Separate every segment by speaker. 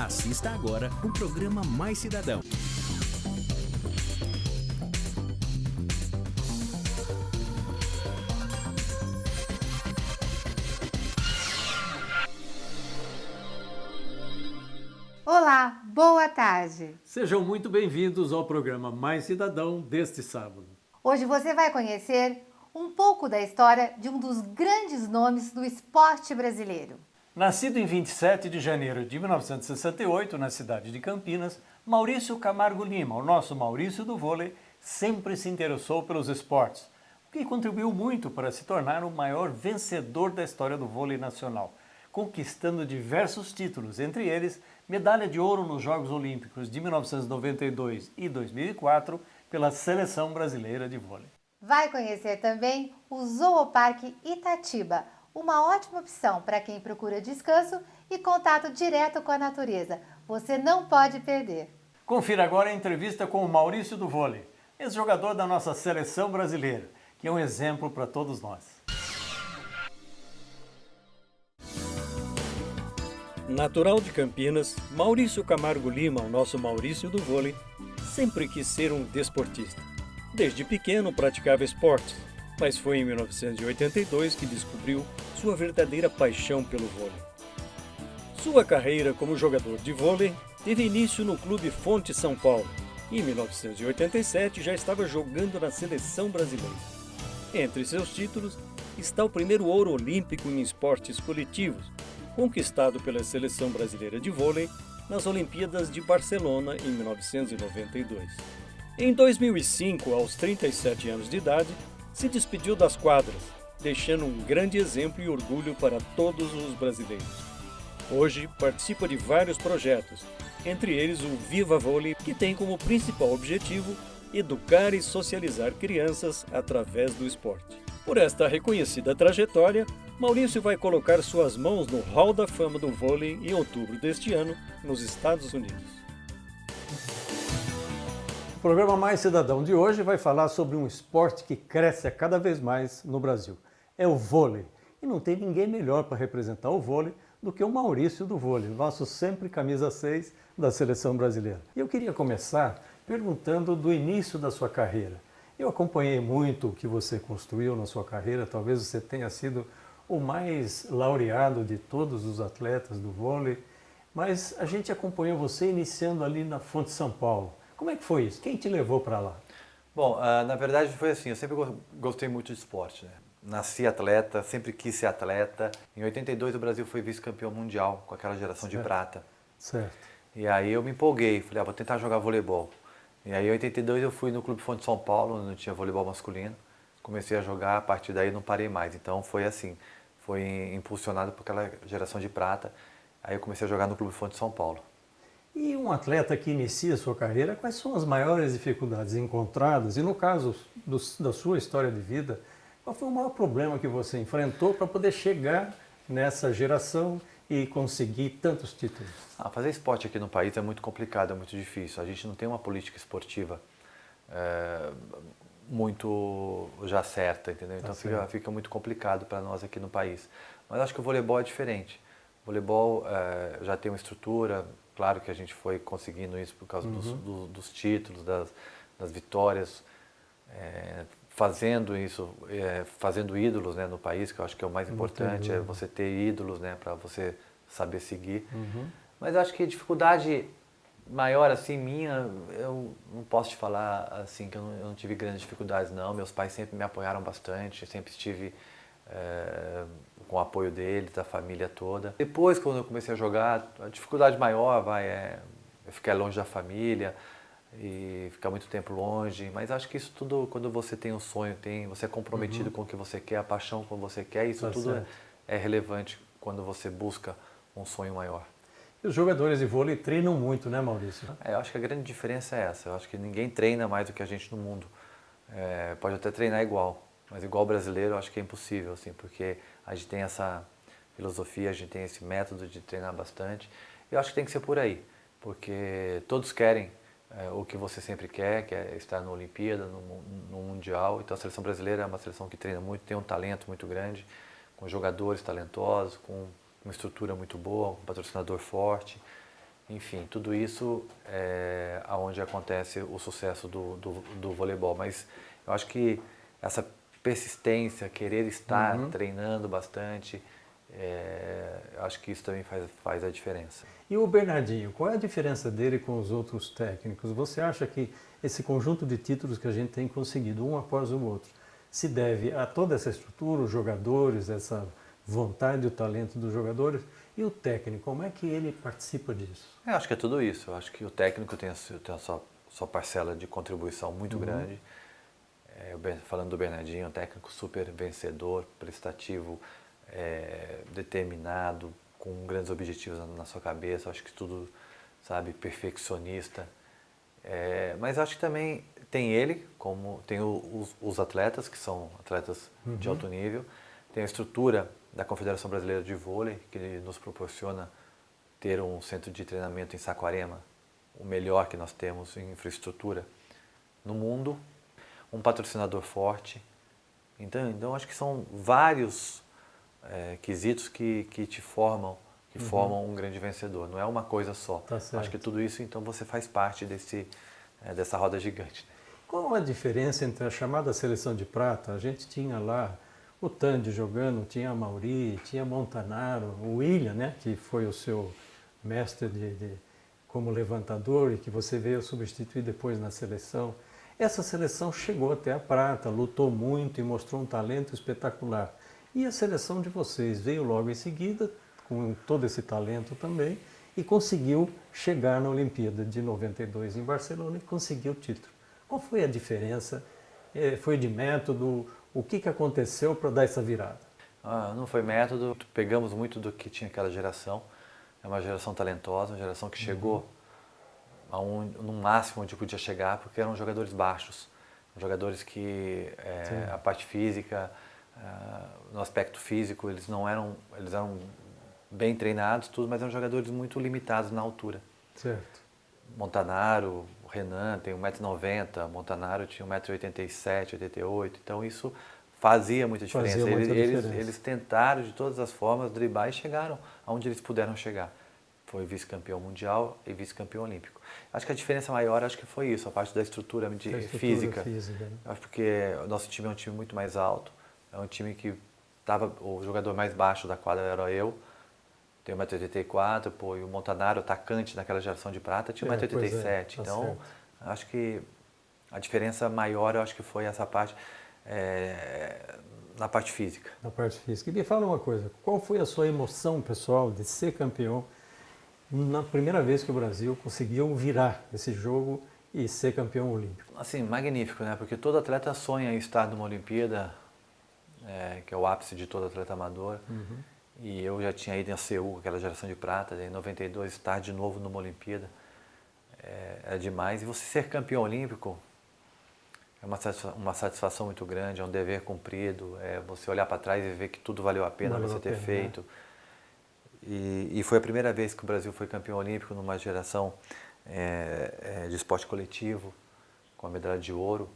Speaker 1: Assista agora o programa Mais Cidadão.
Speaker 2: Olá, boa tarde!
Speaker 3: Sejam muito bem-vindos ao programa Mais Cidadão deste sábado.
Speaker 2: Hoje você vai conhecer um pouco da história de um dos grandes nomes do esporte brasileiro.
Speaker 3: Nascido em 27 de janeiro de 1968, na cidade de Campinas, Maurício Camargo Lima, o nosso Maurício do vôlei, sempre se interessou pelos esportes, o que contribuiu muito para se tornar o maior vencedor da história do vôlei nacional, conquistando diversos títulos, entre eles medalha de ouro nos Jogos Olímpicos de 1992 e 2004 pela Seleção Brasileira de Vôlei.
Speaker 2: Vai conhecer também o Zooparque Itatiba, uma ótima opção para quem procura descanso e contato direto com a natureza. Você não pode perder.
Speaker 3: Confira agora a entrevista com o Maurício do vôlei, ex-jogador da nossa Seleção Brasileira, que é um exemplo para todos nós. Natural de Campinas, Maurício Camargo Lima, o nosso Maurício do vôlei, sempre quis ser um desportista. Desde pequeno praticava esportes, mas foi em 1982 que descobriu sua verdadeira paixão pelo vôlei. Sua carreira como jogador de vôlei teve início no Clube Fonte São Paulo e em 1987 já estava jogando na Seleção Brasileira. Entre seus títulos está o primeiro ouro olímpico em esportes coletivos, conquistado pela Seleção Brasileira de Vôlei nas Olimpíadas de Barcelona em 1992. Em 2005, aos 37 anos de idade, se despediu das quadras, deixando um grande exemplo e orgulho para todos os brasileiros. Hoje participa de vários projetos, entre eles o Viva Vôlei, que tem como principal objetivo educar e socializar crianças através do esporte. Por esta reconhecida trajetória, Maurício vai colocar suas mãos no Hall da Fama do Vôlei em outubro deste ano, nos Estados Unidos. O programa Mais Cidadão de hoje vai falar sobre um esporte que cresce a cada vez mais no Brasil. É o vôlei. E não tem ninguém melhor para representar o vôlei do que o Maurício do vôlei, nosso sempre camisa 6 da Seleção Brasileira. E eu queria começar perguntando do início da sua carreira. Eu acompanhei muito o que você construiu na sua carreira, talvez você tenha sido o mais laureado de todos os atletas do vôlei, mas a gente acompanhou você iniciando ali na Fonte São Paulo. Como é que foi isso? Quem te levou para lá?
Speaker 4: Bom, na verdade foi assim, eu sempre gostei muito de esporte, né? Nasci atleta, sempre quis ser atleta. Em 82 o Brasil foi vice-campeão mundial com aquela geração de prata.
Speaker 3: Certo.
Speaker 4: E aí eu me empolguei, falei, vou tentar jogar voleibol. E aí em 82 eu fui no Clube Fonte São Paulo, onde não tinha voleibol masculino. Comecei a jogar, a partir daí não parei mais. Então foi assim, foi impulsionado por aquela geração de prata. Aí eu comecei a jogar no Clube Fonte São Paulo.
Speaker 3: E um atleta que inicia a sua carreira, quais são as maiores dificuldades encontradas? E no caso da sua história de vida, qual foi o maior problema que você enfrentou para poder chegar nessa geração e conseguir tantos títulos?
Speaker 4: Fazer esporte aqui no país é muito complicado, é muito difícil. A gente não tem uma política esportiva muito já certa, entendeu? Então fica muito complicado para nós aqui no país. Mas acho que o voleibol é diferente. O voleibol já tem uma estrutura. Claro que a gente foi conseguindo isso por causa dos títulos, das vitórias, fazendo isso, fazendo ídolos, né, no país, que eu acho que é o mais importante, é você ter ídolos, né, para você saber seguir. Mas eu acho que a dificuldade maior assim minha, eu não posso te falar assim que eu não tive grandes dificuldades não. Meus pais sempre me apoiaram bastante, sempre estive com o apoio deles, da família toda. Depois, quando eu comecei a jogar, a dificuldade maior eu ficar longe da família e ficar muito tempo longe. Mas acho que isso tudo, quando você tem um sonho, você é comprometido com o que você quer, a paixão com o que você quer, isso tudo é relevante quando você busca um sonho maior.
Speaker 3: E os jogadores de vôlei treinam muito, né, Maurício?
Speaker 4: Eu acho que a grande diferença é essa. Eu acho que ninguém treina mais do que a gente no mundo. Pode até treinar igual, mas igual brasileiro eu acho que é impossível, assim, porque a gente tem essa filosofia, a gente tem esse método de treinar bastante. Eu acho que tem que ser por aí, porque todos querem o que você sempre quer, que é estar na Olimpíada, no Mundial. Então a seleção brasileira é uma seleção que treina muito, tem um talento muito grande, com jogadores talentosos, com uma estrutura muito boa, um patrocinador forte. enfim, tudo isso é onde acontece o sucesso do voleibol. Mas eu acho que essa persistência, querer estar treinando bastante, eu acho que isso também faz a diferença.
Speaker 5: E o Bernardinho, qual é a diferença dele com os outros técnicos? Você acha que esse conjunto de títulos que a gente tem conseguido, um após o outro, se deve a toda essa estrutura, os jogadores, essa vontade e o talento dos jogadores? E o técnico, como é que ele participa disso?
Speaker 4: Eu acho que é tudo isso. Eu acho que o técnico tem a sua parcela de contribuição muito grande. Falando do Bernardinho, um técnico super vencedor, prestativo, determinado, com grandes objetivos na sua cabeça. Eu acho que tudo, sabe, perfeccionista. Mas acho que também tem ele, como tem os atletas, que são atletas de alto nível. Tem a estrutura da Confederação Brasileira de Vôlei, que nos proporciona ter um centro de treinamento em Saquarema, o melhor que nós temos em infraestrutura no mundo, um patrocinador forte. Então acho que são vários quesitos que te formam, que formam um grande vencedor. Não é uma coisa só.
Speaker 5: Tá certo.
Speaker 4: Acho que tudo isso, então, você faz parte dessa roda gigante.
Speaker 5: Qual a diferença entre a chamada seleção de prata? A gente tinha lá o Tandy jogando, tinha a Mauri, tinha Montanaro, o William, né, que foi o seu mestre como levantador e que você veio substituir depois na seleção. Essa seleção chegou até a prata, lutou muito e mostrou um talento espetacular. E a seleção de vocês veio logo em seguida, com todo esse talento também, e conseguiu chegar na Olimpíada de 92 em Barcelona e conseguiu o título. Qual foi a diferença? Foi de método? O que aconteceu para dar essa virada?
Speaker 4: Não foi método, pegamos muito do que tinha aquela geração. É uma geração talentosa, uma geração que chegou no máximo onde podia chegar, porque eram jogadores baixos. Jogadores que a parte física, no aspecto físico, eles eram bem treinados, tudo, mas eram jogadores muito limitados na altura.
Speaker 5: Certo.
Speaker 4: Montanaro, o Renan tem 1,90 m, Montanaro tinha 1,87 m, 88 m, então isso fazia muita diferença. Eles tentaram de todas as formas driblar e chegaram aonde eles puderam chegar. Foi vice-campeão mundial e vice-campeão olímpico. Acho que a diferença maior acho que foi isso, a parte da estrutura física.
Speaker 5: Né?
Speaker 4: Acho porque o nosso time é um time muito mais alto, é um time que o jogador mais baixo da quadra era eu, tenho 1,84 m, e o Montanaro, atacante naquela geração de prata, tinha 1,87 m. Então,
Speaker 5: certo.
Speaker 4: Acho que a diferença maior, eu acho que foi essa parte, na parte física.
Speaker 5: Na parte física. E me fala uma coisa, qual foi a sua emoção pessoal de ser campeão na primeira vez que o Brasil conseguiu virar esse jogo e ser campeão olímpico?
Speaker 4: Assim, magnífico, né? Porque todo atleta sonha em estar numa Olimpíada, que é o ápice de todo atleta amador. E eu já tinha ido em Seul, aquela geração de prata, em 92, estar de novo numa Olimpíada é demais. E você ser campeão olímpico é uma satisfação muito grande, é um dever cumprido, é você olhar para trás e ver que tudo valeu a pena você ter feito. Né? E foi a primeira vez que o Brasil foi campeão olímpico numa geração de esporte coletivo, com a medalha de ouro.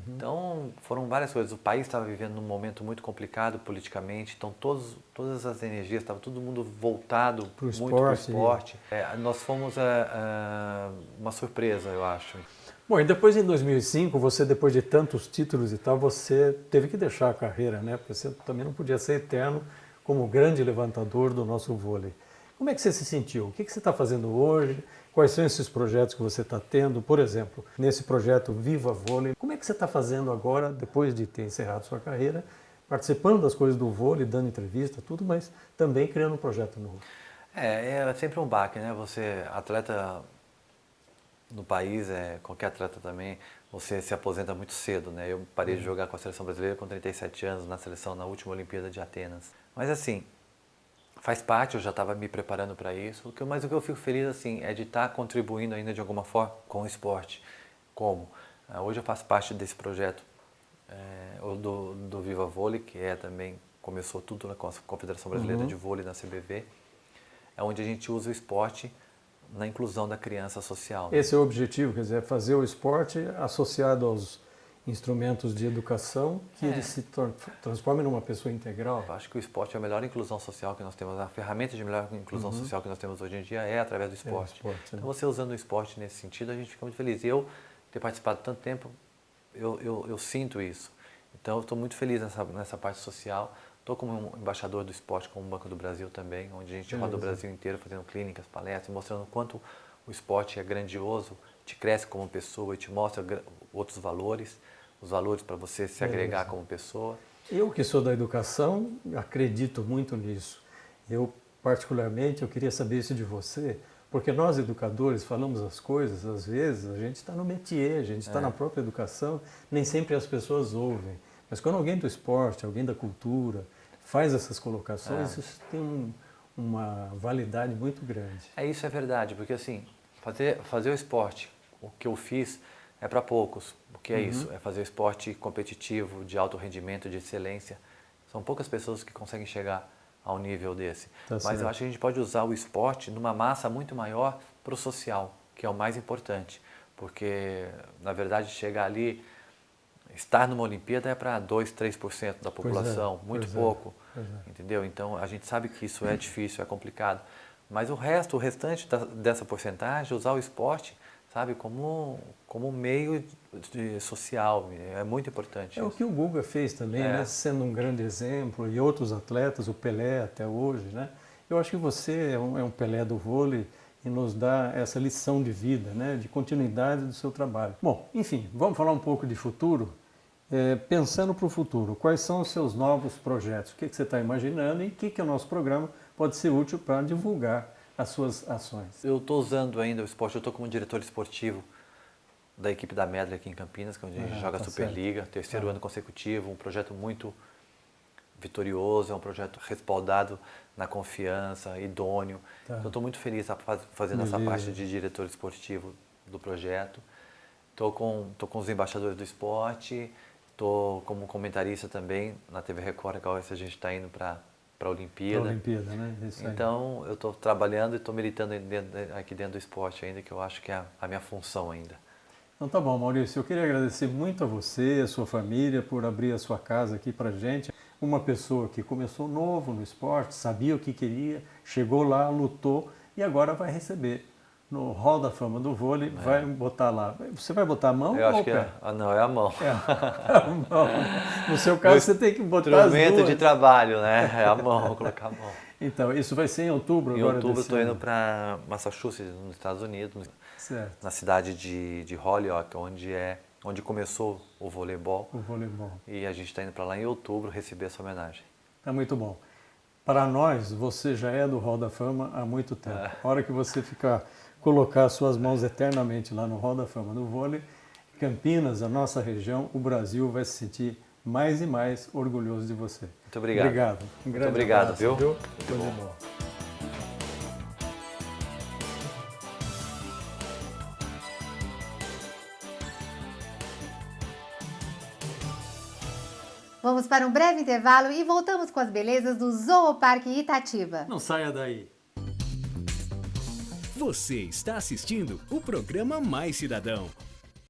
Speaker 4: Então, foram várias coisas. O país estava vivendo num momento muito complicado politicamente, então todas as energias, estava todo mundo voltado muito para o esporte. Nós fomos uma surpresa, eu acho.
Speaker 5: Bom, e depois em 2005, você depois de tantos títulos e tal, você teve que deixar a carreira, né? Porque você também não podia ser eterno como grande levantador do nosso vôlei. Como é que você se sentiu? O que você está fazendo hoje? Quais são esses projetos que você está tendo? Por exemplo, nesse projeto Viva Vôlei, como é que você está fazendo agora, depois de ter encerrado sua carreira, participando das coisas do vôlei, dando entrevista, tudo, mas também criando um projeto novo?
Speaker 4: É sempre um baque, né? Você, atleta no país, qualquer atleta também, você se aposenta muito cedo, né? Eu parei de jogar com a seleção brasileira com 37 anos, na última Olimpíada de Atenas. Mas assim, faz parte, eu já estava me preparando para isso, mas o que eu fico feliz assim, é de estar contribuindo ainda de alguma forma com o esporte. Como? Hoje eu faço parte desse projeto do Viva Vôlei, que também começou tudo com a Confederação Brasileira de Vôlei, na CBV, onde a gente usa o esporte na inclusão da criança social. Né?
Speaker 5: Esse é o objetivo, quer dizer, fazer o esporte associado aos instrumentos de educação que ele se transforme numa pessoa integral.
Speaker 4: Eu acho que o esporte é a melhor inclusão social que nós temos, a ferramenta de melhor inclusão social que nós temos hoje em dia é através do esporte. Então, você usando o esporte nesse sentido, a gente fica muito feliz. Eu ter participado tanto tempo, eu sinto isso. Então, eu estou muito feliz nessa parte social. Estou como embaixador do esporte com o Banco do Brasil também, onde a gente roda o Brasil inteiro fazendo clínicas, palestras, mostrando o quanto o esporte é grandioso, te cresce como pessoa e te mostra outros valores, os valores para você se agregar como pessoa.
Speaker 5: Eu que sou da educação, acredito muito nisso. Eu, particularmente, eu queria saber isso de você, porque nós educadores falamos as coisas, às vezes a gente está no métier, a gente está na própria educação, nem sempre as pessoas ouvem. Mas quando alguém do esporte, alguém da cultura, faz essas colocações, isso tem uma validade muito grande.
Speaker 4: Isso é verdade, porque assim, fazer o esporte, o que eu fiz, é para poucos. O que é isso? É fazer esporte competitivo, de alto rendimento, de excelência. São poucas pessoas que conseguem chegar ao nível desse. Mas eu acho que a gente pode usar o esporte numa massa muito maior para o social, que é o mais importante. Porque, na verdade, chegar ali, estar numa Olimpíada é para 2, 3% da população, muito pouco. Entendeu? Então, a gente sabe que isso é difícil, é complicado. Mas o restante dessa porcentagem, usar o esporte, sabe, como meio social, é muito importante.
Speaker 5: É isso. O que o Guga fez também, né, sendo um grande exemplo, e outros atletas, o Pelé até hoje, né? Eu acho que você é um Pelé do vôlei e nos dá essa lição de vida, né, de continuidade do seu trabalho. Bom, enfim, vamos falar um pouco de futuro. Pensando para o futuro, quais são os seus novos projetos? O que você está imaginando e o que o nosso programa pode ser útil para divulgar as suas ações?
Speaker 4: Eu estou usando ainda o esporte, eu estou como diretor esportivo da equipe da Medley aqui em Campinas, que é onde a gente joga a Superliga, terceiro ano consecutivo, um projeto muito vitorioso, é um projeto respaldado na confiança, idôneo. Então, estou muito feliz fazendo essa parte de diretor esportivo do projeto. Estou com os embaixadores do esporte, estou como comentarista também na TV Record, agora a gente está indo para a Olimpíada.
Speaker 5: Olimpíada, né? Isso aí.
Speaker 4: Então, eu estou trabalhando e estou militando aqui dentro do esporte ainda, que eu acho que é a minha função ainda.
Speaker 5: Então tá bom, Maurício, eu queria agradecer muito a você, a sua família, por abrir a sua casa aqui pra gente. Uma pessoa que começou novo no esporte, sabia o que queria, chegou lá, lutou e agora vai receber no Hall da Fama do Vôlei, vai botar lá. Você vai botar a mão
Speaker 4: eu
Speaker 5: ou
Speaker 4: acho
Speaker 5: o
Speaker 4: que
Speaker 5: pé?
Speaker 4: Não, é a mão.
Speaker 5: A mão. No seu caso, você tem que botar as
Speaker 4: instrumento
Speaker 5: duas.
Speaker 4: de trabalho, né? É a mão, vou colocar a mão.
Speaker 5: Então, isso vai ser em outubro
Speaker 4: Em
Speaker 5: agora?
Speaker 4: outubro eu estou
Speaker 5: ano?
Speaker 4: indo para Massachusetts, nos Estados Unidos,
Speaker 5: Certo.
Speaker 4: na cidade de Holyoke, onde começou o voleibol.
Speaker 5: O voleibol.
Speaker 4: E a gente está indo para lá em outubro receber essa homenagem.
Speaker 5: Tá muito bom. Para nós, você já é do Hall da Fama há muito tempo. A hora que você colocar suas mãos eternamente lá no Hall da Fama do vôlei, Campinas, a nossa região, o Brasil vai se sentir mais e mais orgulhoso de você.
Speaker 4: Muito obrigado.
Speaker 5: Obrigado. Um grande
Speaker 4: obrigado,
Speaker 5: abraço,
Speaker 4: viu?
Speaker 5: Coisa boa.
Speaker 2: Vamos para um breve intervalo e voltamos com as belezas do Zooparque Itatiba.
Speaker 5: Não saia daí.
Speaker 1: Você está assistindo o programa Mais Cidadão.